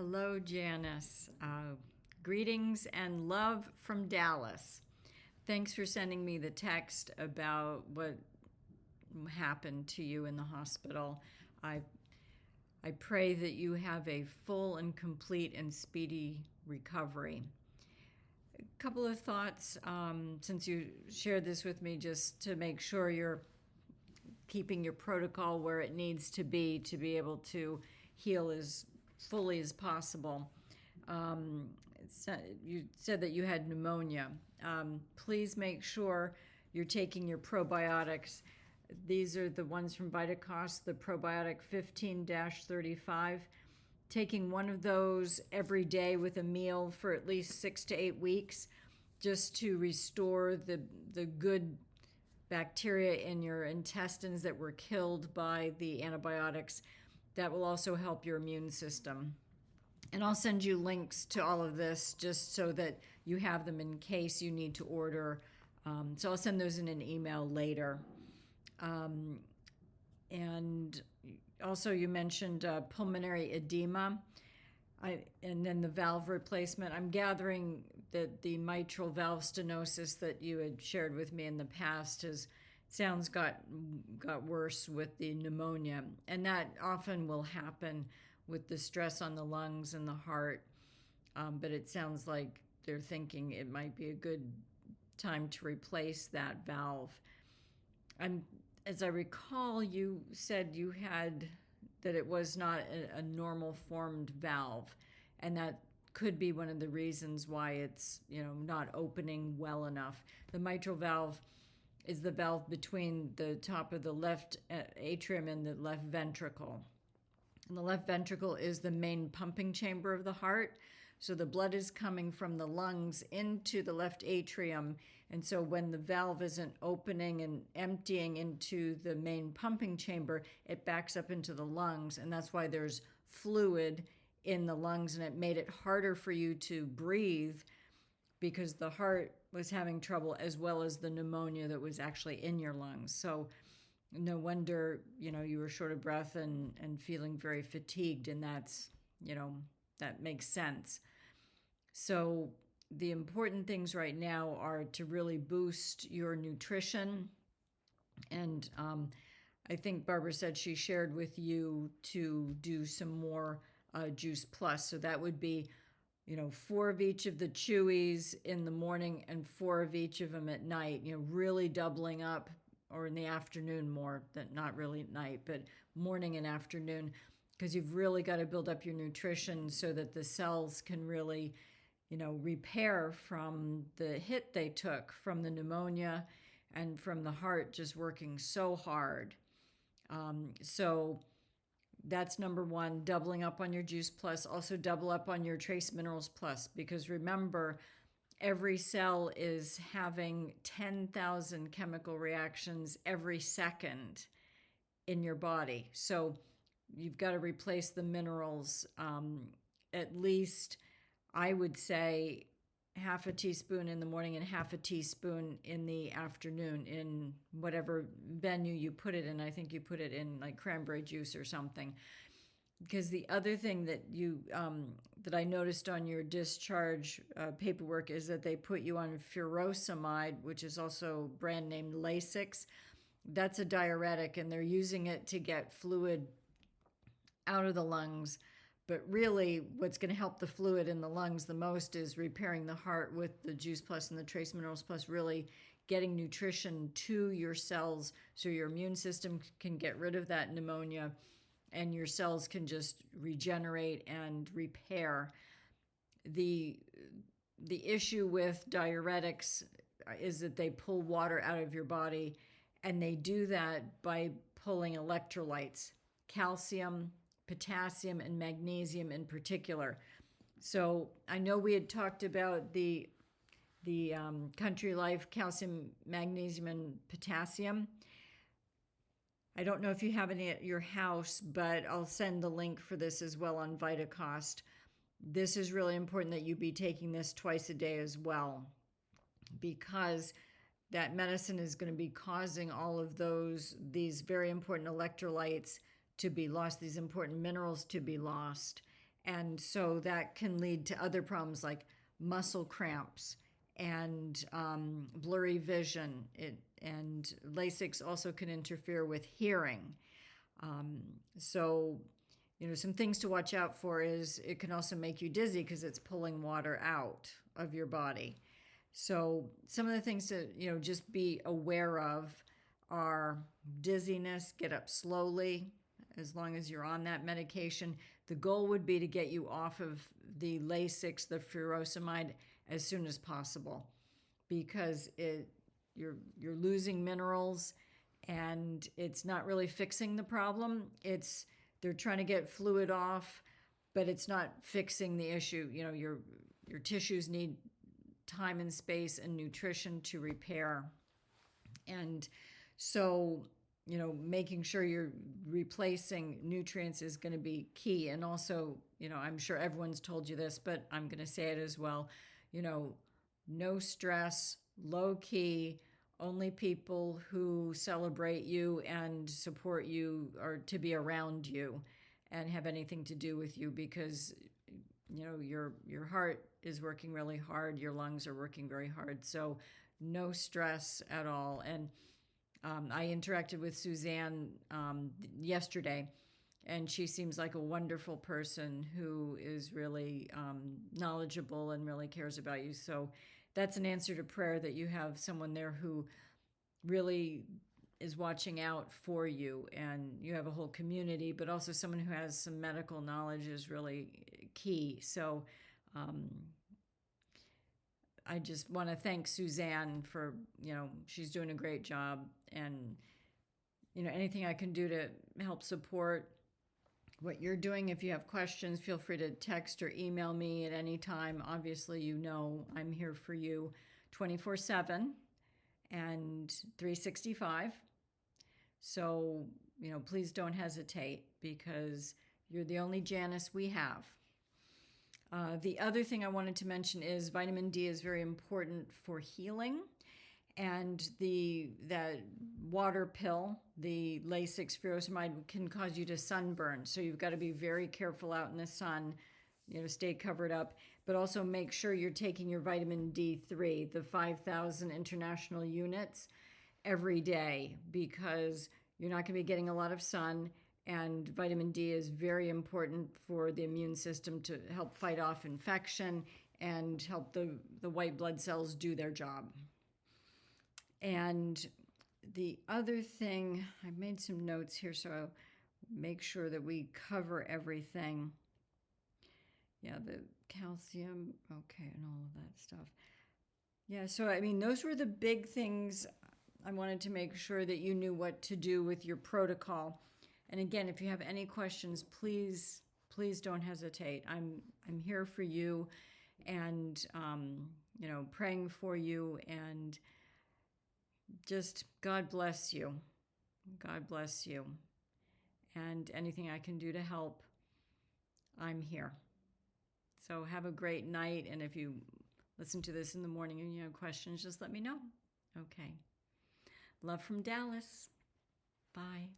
Hello, Janice. Greetings and love from Dallas. Thanks for sending me the text about what happened to you in the hospital. I pray that you have a full and complete and speedy recovery. A couple of thoughts since you shared this with me, just to make sure you're keeping your protocol where it needs to be able to heal as fully as possible. You said that you had pneumonia. Please make sure you're taking your probiotics. These are the ones from Vitacost, the probiotic 15-35. Taking one of those every day with a meal for at least 6 to 8 weeks, just to restore the good bacteria in your intestines that were killed by the antibiotics. That will also help your immune system. And I'll send you links to all of this just so that you have them in case you need to order. So I'll send those in an email later. And also you mentioned pulmonary edema and then the valve replacement. I'm gathering that the mitral valve stenosis that you had shared with me in the past got worse with the pneumonia, and that often will happen with the stress on the lungs and the heart. But it sounds like they're thinking it might be a good time to replace that valve. As I recall, you said you had that it was not a normal formed valve, and that could be one of the reasons why it's not opening well enough. The mitral valve is the valve between the top of the left atrium and the left ventricle. And the left ventricle is the main pumping chamber of the heart. So the blood is coming from the lungs into the left atrium. And so when the valve isn't opening and emptying into the main pumping chamber, it backs up into the lungs. And that's why there's fluid in the lungs, and it made it harder for you to breathe because the heart was having trouble, as well as the pneumonia that was actually in your lungs. So no wonder, you were short of breath and feeling very fatigued, and that's, that makes sense. So the important things right now are to really boost your nutrition. And I think Barbara said she shared with you to do some more Juice Plus. So that would be 4 of each of the chewies in the morning and 4 of each of them at night, really doubling up, or in the afternoon more, not really at night, but morning and afternoon, because you've really got to build up your nutrition so that the cells can really, repair from the hit they took from the pneumonia and from the heart just working so hard. So that's number one, doubling up on your Juice Plus. Also double up on your Trace Minerals Plus, because remember, every cell is having 10,000 chemical reactions every second in your body. So you've got to replace the minerals, at least, I would say, half a teaspoon in the morning and half a teaspoon in the afternoon, in whatever venue you put it in. I think you put it in like cranberry juice or something. Because the other thing that that I noticed on your discharge paperwork is that they put you on Furosemide, which is also brand named Lasix. That's a diuretic, and they're using it to get fluid out of the lungs. But really, what's going to help the fluid in the lungs the most is repairing the heart with the Juice Plus and the Trace Minerals Plus, really getting nutrition to your cells so your immune system can get rid of that pneumonia and your cells can just regenerate and repair. The issue with diuretics is that they pull water out of your body, and they do that by pulling electrolytes, calcium, potassium, and magnesium in particular. So I know we had talked about the Country Life calcium, magnesium, and potassium. I don't know if you have any at your house, but I'll send the link for this as well on Vitacost. This is really important that you be taking this twice a day as well, because that medicine is going to be causing all of these very important electrolytes to be lost, these important minerals to be lost. And so that can lead to other problems like muscle cramps and blurry vision. And Lasix also can interfere with hearing. So, some things to watch out for is it can also make you dizzy because it's pulling water out of your body. So some of the things to, just be aware of are dizziness, get up slowly as long as you're on that medication. The goal would be to get you off of the Lasix, the furosemide, as soon as possible, because you're losing minerals and it's not really fixing the problem. They're trying to get fluid off, but it's not fixing the issue. Your tissues need time and space and nutrition to repair. And so, making sure you're replacing nutrients is going to be key. And also, I'm sure everyone's told you this, but I'm going to say it as well. No stress, low key, only people who celebrate you and support you are to be around you and have anything to do with you, because your heart is working really hard, your lungs are working very hard, so no stress at all. And I interacted with Suzanne yesterday, and she seems like a wonderful person who is really knowledgeable and really cares about you. So that's an answer to prayer, that you have someone there who really is watching out for you, and you have a whole community, but also someone who has some medical knowledge is really key. So I just want to thank Suzanne for, she's doing a great job, and, anything I can do to help support what you're doing. If you have questions, feel free to text or email me at any time. Obviously, I'm here for you 24/7 and 365. So, please don't hesitate, because you're the only Janice we have. The other thing I wanted to mention is vitamin D is very important for healing. And that water pill, the Lasix furosemide, can cause you to sunburn. So you've got to be very careful out in the sun, stay covered up. But also make sure you're taking your vitamin D3, the 5,000 international units, every day, because you're not going to be getting a lot of sun. And vitamin D is very important for the immune system to help fight off infection and help the white blood cells do their job. And the other thing, I made some notes here, so I'll make sure that we cover everything. Yeah, the calcium, okay, and all of that stuff. Yeah, so those were the big things. I wanted to make sure that you knew what to do with your protocol. And again, if you have any questions, please don't hesitate. I'm here for you, and praying for you, and just God bless you. God bless you. And anything I can do to help, I'm here. So have a great night. And if you listen to this in the morning and you have questions, just let me know. Okay. Love from Dallas. Bye.